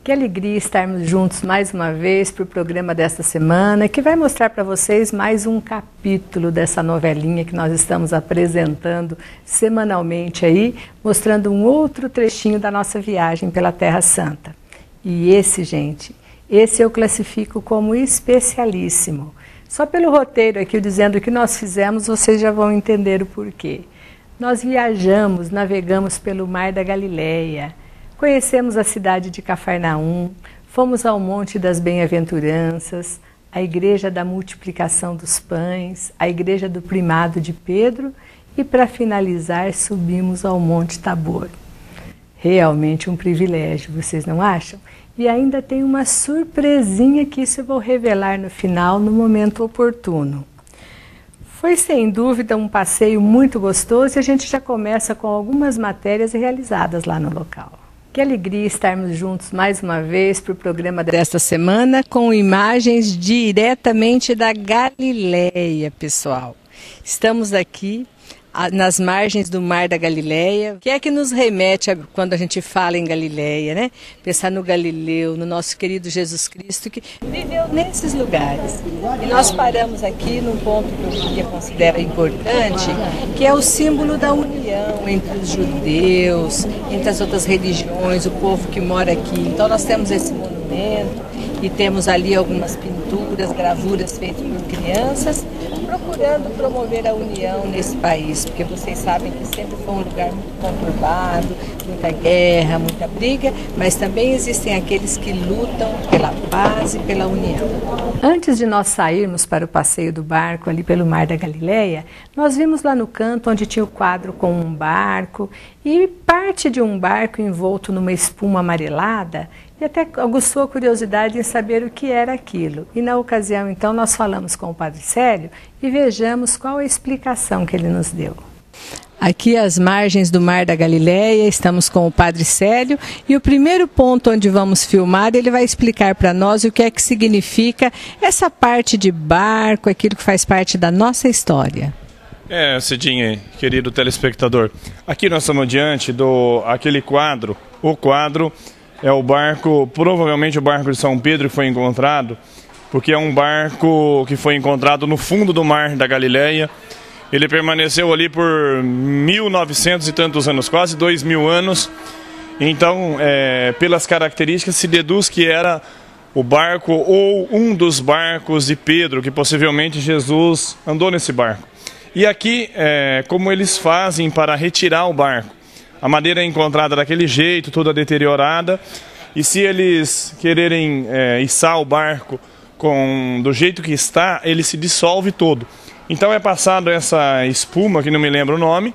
Que alegria estarmos juntos mais uma vez para o programa desta semana, que vai mostrar para vocês mais um capítulo dessa novelinha que nós estamos apresentando semanalmente aí, mostrando um outro trechinho da nossa viagem pela Terra Santa. E esse, gente, esse eu classifico como especialíssimo. Só pelo roteiro aqui, dizendo o que nós fizemos, vocês já vão entender o porquê. Nós viajamos, navegamos pelo Mar da Galileia, conhecemos a cidade de Cafarnaum, fomos ao Monte das Bem-aventuranças, a Igreja da Multiplicação dos Pães, a Igreja do Primado de Pedro e, para finalizar, subimos ao Monte Tabor. Realmente um privilégio, vocês não acham? E ainda tem uma surpresinha que isso eu vou revelar no final, no momento oportuno. Foi sem dúvida um passeio muito gostoso e a gente já começa com algumas matérias realizadas lá no local. Que alegria estarmos juntos mais uma vez para o programa desta semana com imagens diretamente da Galileia, pessoal. Estamos aqui nas margens do Mar da Galileia. O que é que nos remete quando a gente fala em Galileia, né? Pensar no Galileu, no nosso querido Jesus Cristo que viveu nesses lugares. E nós paramos aqui num ponto que eu considero importante, que é o símbolo da união entre os judeus, entre as outras religiões, o povo que mora aqui. Então nós temos esse monumento e temos ali algumas pinturas, gravuras feitas por crianças, procurando promover a união nesse país, porque vocês sabem que sempre foi um lugar muito conturbado, muita guerra, muita briga, mas também existem aqueles que lutam pela paz e pela união. Antes de nós sairmos para o passeio do barco ali pelo Mar da Galileia, nós vimos lá no canto onde tinha o quadro com um barco e parte de um barco envolto numa espuma amarelada, e até aguçou a curiosidade em saber o que era aquilo. E na ocasião, então, nós falamos com o Padre Célio e vejamos qual a explicação que ele nos deu. Aqui às margens do Mar da Galileia, estamos com o Padre Célio e o primeiro ponto onde vamos filmar, ele vai explicar para nós o que é que significa essa parte de barco, aquilo que faz parte da nossa história. Cidinha, querido telespectador, aqui nós estamos diante aquele quadro, o quadro é o barco, provavelmente o barco de São Pedro que foi encontrado, porque é um barco que foi encontrado no fundo do Mar da Galileia. Ele permaneceu ali por 1900 e tantos anos, quase 2000 anos. Então, pelas características, se deduz que era o barco ou um dos barcos de Pedro, que possivelmente Jesus andou nesse barco. E aqui, como eles fazem para retirar o barco? A madeira é encontrada daquele jeito, toda deteriorada, e se eles quererem içar o barco do jeito que está, ele se dissolve todo. Então é passado essa espuma, que não me lembro o nome,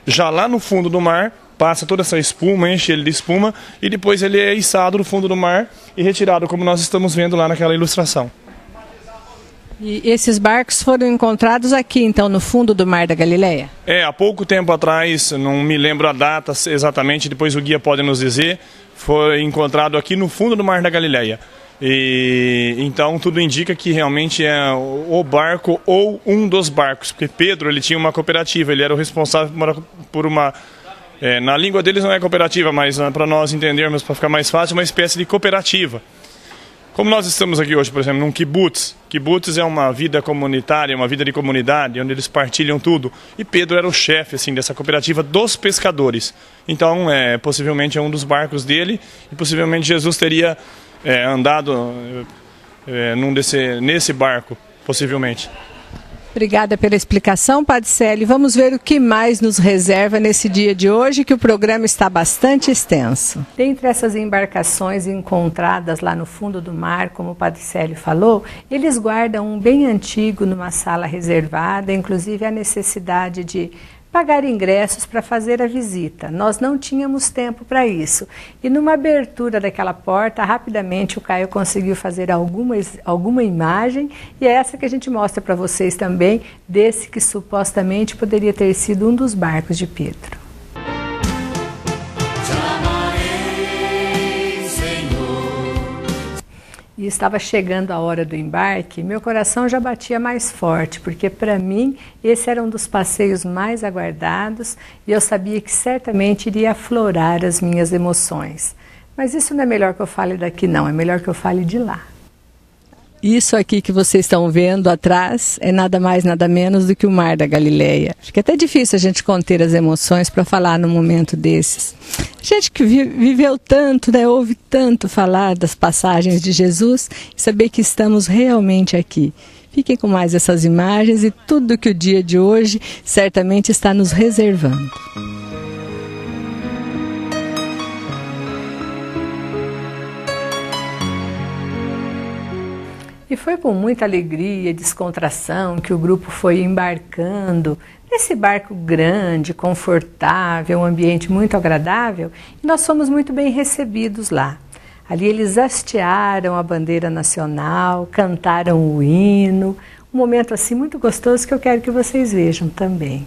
já lá no fundo do mar, passa toda essa espuma, enche ele de espuma, e depois ele é içado no fundo do mar e retirado, como nós estamos vendo lá naquela ilustração. E esses barcos foram encontrados aqui, então, no fundo do Mar da Galileia? Há pouco tempo atrás, não me lembro a data exatamente, depois o guia pode nos dizer, foi encontrado aqui no fundo do Mar da Galileia. E então tudo indica que realmente é o barco ou um dos barcos, porque Pedro ele tinha uma cooperativa, ele era o responsável por uma... na língua deles não é cooperativa, mas para nós entendermos, para ficar mais fácil, uma espécie de cooperativa. Como nós estamos aqui hoje, por exemplo, num kibbutz. Kibbutz é uma vida comunitária, uma vida de comunidade, onde eles partilham tudo. E Pedro era o chefe assim, dessa cooperativa dos pescadores. Então, possivelmente é um dos barcos dele, e possivelmente Jesus teria andado nesse barco, possivelmente. Obrigada pela explicação, Padre Célio. Vamos ver o que mais nos reserva nesse dia de hoje, que o programa está bastante extenso. Dentre essas embarcações encontradas lá no fundo do mar, como o Padre Célio falou, eles guardam um bem antigo numa sala reservada, inclusive a necessidade de pagar ingressos para fazer a visita. Nós não tínhamos tempo para isso. E numa abertura daquela porta, rapidamente o Caio conseguiu fazer alguma imagem, e é essa que a gente mostra para vocês também, desse que supostamente poderia ter sido um dos barcos de Pedro. E estava chegando a hora do embarque, meu coração já batia mais forte, porque para mim esse era um dos passeios mais aguardados e eu sabia que certamente iria aflorar as minhas emoções. Mas isso não é melhor que eu fale daqui, não. É melhor que eu fale de lá. Isso aqui que vocês estão vendo atrás é nada mais, nada menos do que o Mar da Galileia. Fica até difícil a gente conter as emoções para falar num momento desses. A gente que viveu tanto, né, ouve tanto falar das passagens de Jesus e saber que estamos realmente aqui. Fiquem com mais essas imagens e tudo que o dia de hoje certamente está nos reservando. E foi com muita alegria e descontração que o grupo foi embarcando nesse barco grande, confortável, um ambiente muito agradável, e nós fomos muito bem recebidos lá. Ali eles hastearam a bandeira nacional, cantaram o hino, um momento assim muito gostoso que eu quero que vocês vejam também.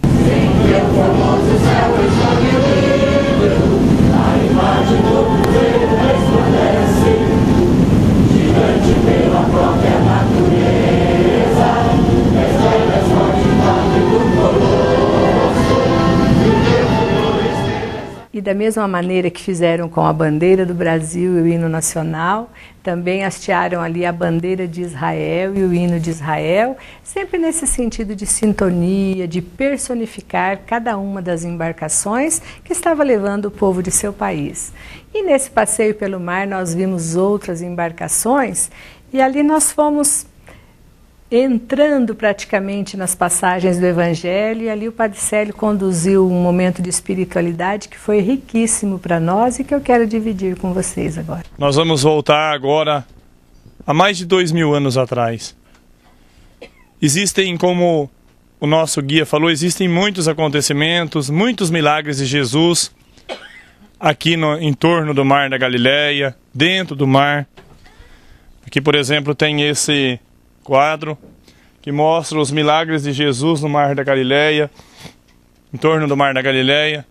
E da mesma maneira que fizeram com a bandeira do Brasil e o hino nacional, também hastearam ali a bandeira de Israel e o hino de Israel, sempre nesse sentido de sintonia, de personificar cada uma das embarcações que estava levando o povo de seu país. E nesse passeio pelo mar nós vimos outras embarcações e ali nós fomos entrando praticamente nas passagens do Evangelho, e ali o Padre Célio conduziu um momento de espiritualidade que foi riquíssimo para nós e que eu quero dividir com vocês agora. Nós vamos voltar agora a mais de 2000 anos atrás. Existem, como o nosso guia falou, existem muitos acontecimentos, muitos milagres de Jesus aqui em torno do Mar da Galileia, dentro do mar. Aqui, por exemplo, tem esse quadro que mostra os milagres de Jesus no Mar da Galileia, em torno do Mar da Galileia.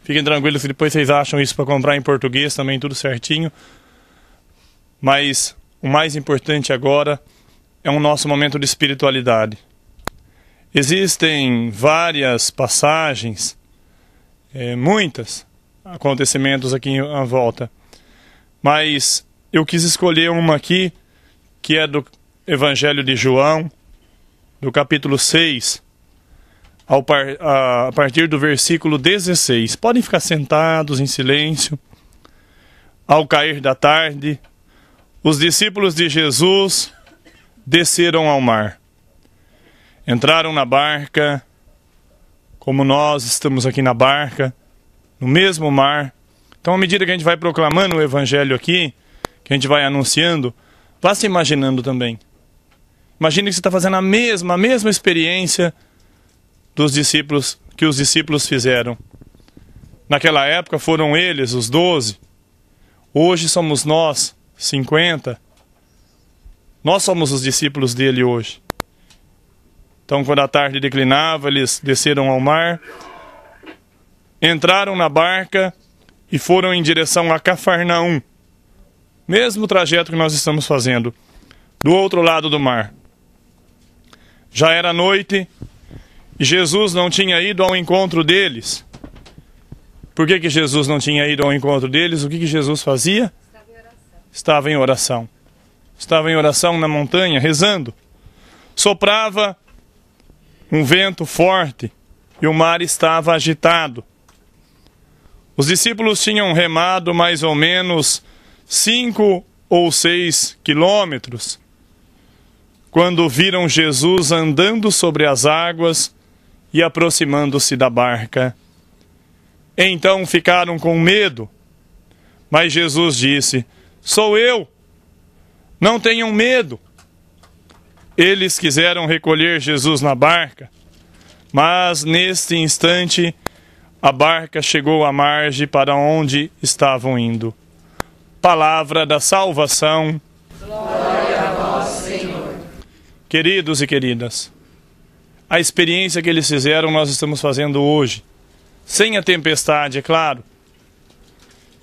Fiquem tranquilos que depois vocês acham isso para comprar em português também, tudo certinho. Mas o mais importante agora é o nosso momento de espiritualidade. Existem várias passagens, muitos acontecimentos aqui à volta, mas eu quis escolher uma aqui que é do Evangelho de João, do capítulo 6, a partir do versículo 16. Podem ficar sentados em silêncio. Ao cair da tarde, os discípulos de Jesus desceram ao mar. Entraram na barca, como nós estamos aqui na barca, no mesmo mar. Então, à medida que a gente vai proclamando o Evangelho aqui, que a gente vai anunciando, vá se imaginando também. Imagine que você está fazendo a mesma experiência dos discípulos, que os discípulos fizeram. Naquela época foram eles, os 12. Hoje somos nós, 50. Nós somos os discípulos dele hoje. Então, quando a tarde declinava, eles desceram ao mar, entraram na barca e foram em direção a Cafarnaum. Mesmo trajeto que nós estamos fazendo, do outro lado do mar. Já era noite e Jesus não tinha ido ao encontro deles. Por que Jesus não tinha ido ao encontro deles? O que Jesus fazia? Estava em oração. Estava em oração na montanha, rezando. Soprava um vento forte e o mar estava agitado. Os discípulos tinham remado mais ou menos 5 ou 6 quilômetros, quando viram Jesus andando sobre as águas e aproximando-se da barca. Então ficaram com medo, mas Jesus disse: "Sou eu, não tenham medo." Eles quiseram recolher Jesus na barca, mas neste instante a barca chegou à margem para onde estavam indo. Palavra da salvação. Glória a vós, Senhor. Queridos e queridas, a experiência que eles fizeram nós estamos fazendo hoje, sem a tempestade, é claro.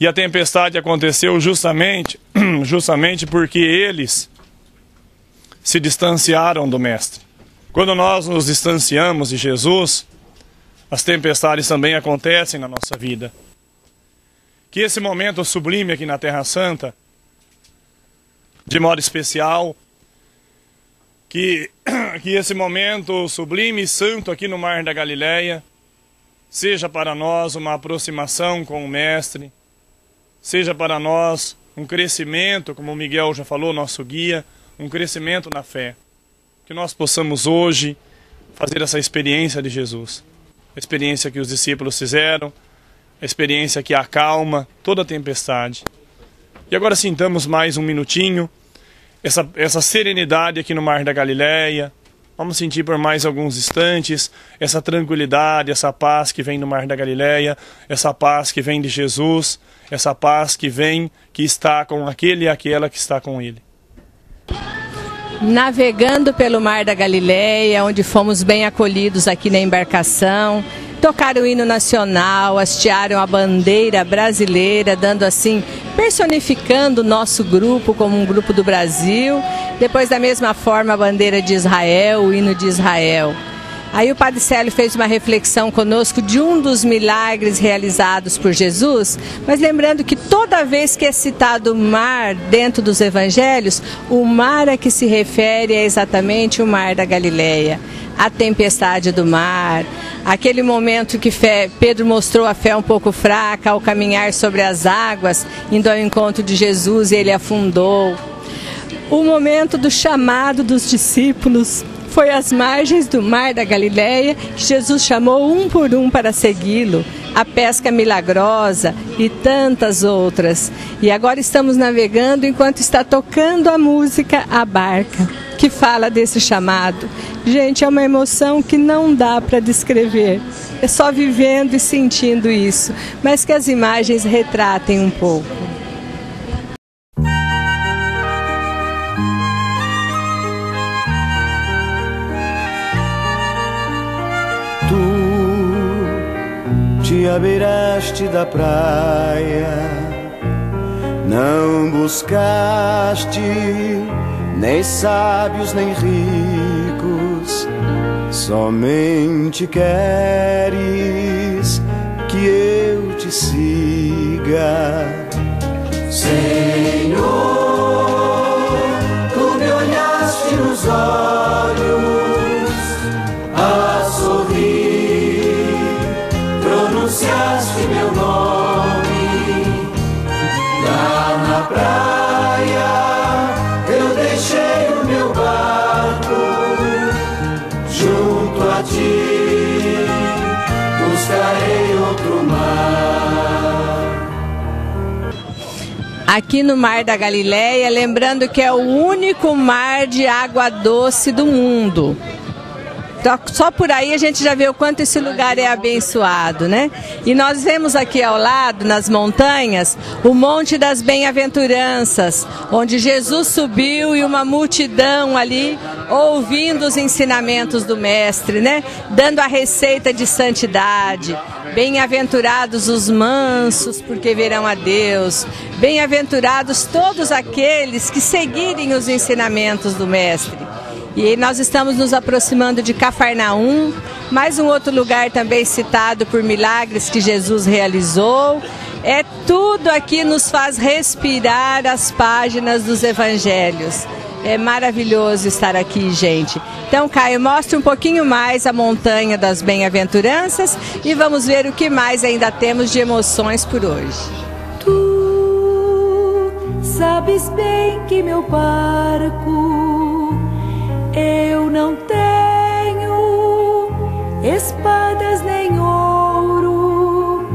E a tempestade aconteceu justamente porque eles se distanciaram do Mestre. Quando nós nos distanciamos de Jesus, as tempestades também acontecem na nossa vida. que esse momento sublime aqui na Terra Santa, de modo especial, que esse momento sublime e santo aqui no Mar da Galileia seja para nós uma aproximação com o Mestre, seja para nós um crescimento, como o Miguel já falou, nosso guia, um crescimento na fé. Que nós possamos hoje fazer essa experiência de Jesus, a experiência que os discípulos fizeram, a experiência que acalma toda a tempestade. E agora sintamos mais um minutinho essa serenidade aqui no Mar da Galileia. Vamos sentir por mais alguns instantes essa tranquilidade, essa paz que vem do Mar da Galileia, essa paz que vem de Jesus, essa paz que vem, que está com aquele e aquela que está com ele. Navegando pelo Mar da Galileia, onde fomos bem acolhidos aqui na embarcação, tocaram o hino nacional, hastearam a bandeira brasileira, dando assim, personificando o nosso grupo como um grupo do Brasil. Depois, da mesma forma, a bandeira de Israel, o hino de Israel. Aí o Padre Célio fez uma reflexão conosco de um dos milagres realizados por Jesus, mas lembrando que toda vez que é citado o mar dentro dos evangelhos, o mar a que se refere é exatamente o Mar da Galileia. A tempestade do mar, aquele momento que Pedro mostrou a fé um pouco fraca ao caminhar sobre as águas, indo ao encontro de Jesus e ele afundou. O momento do chamado dos discípulos foi às margens do Mar da Galileia, que Jesus chamou um por um para segui-lo, a pesca milagrosa e tantas outras. E agora estamos navegando enquanto está tocando a música A Barca, que fala desse chamado. Gente, é uma emoção que não dá para descrever. É só vivendo e sentindo isso, mas que as imagens retratem um pouco. Te abeiraste da praia, não buscaste nem sábios nem ricos, somente queres que eu te siga. Senhor, tu me olhaste nos olhos a sorrir, pronunciaste meu nome lá na praia. Eu deixei o meu barco junto a ti, buscarei outro mar. Aqui no Mar da Galileia, lembrando que é o único mar de água doce do mundo. Só por aí a gente já vê o quanto esse lugar é abençoado, né? E nós vemos aqui ao lado, nas montanhas, o Monte das Bem-aventuranças, onde Jesus subiu e uma multidão ali ouvindo os ensinamentos do Mestre, né? Dando a receita de santidade. Bem-aventurados os mansos, porque verão a Deus. Bem-aventurados todos aqueles que seguirem os ensinamentos do Mestre. E nós estamos nos aproximando de Cafarnaum, mais um outro lugar também citado por milagres que Jesus realizou. É tudo aqui nos faz respirar as páginas dos evangelhos. É maravilhoso estar aqui, gente. Então, Caio, mostre um pouquinho mais a montanha das bem-aventuranças e vamos ver o que mais ainda temos de emoções por hoje. Tu sabes bem que meu barco eu não tenho espadas nem ouro,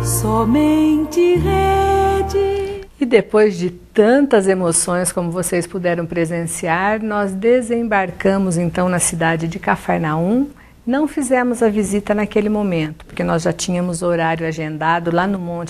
somente rede. E depois de tantas emoções como vocês puderam presenciar, nós desembarcamos então na cidade de Cafarnaum. Não fizemos a visita naquele momento, porque nós já tínhamos horário agendado lá no Monte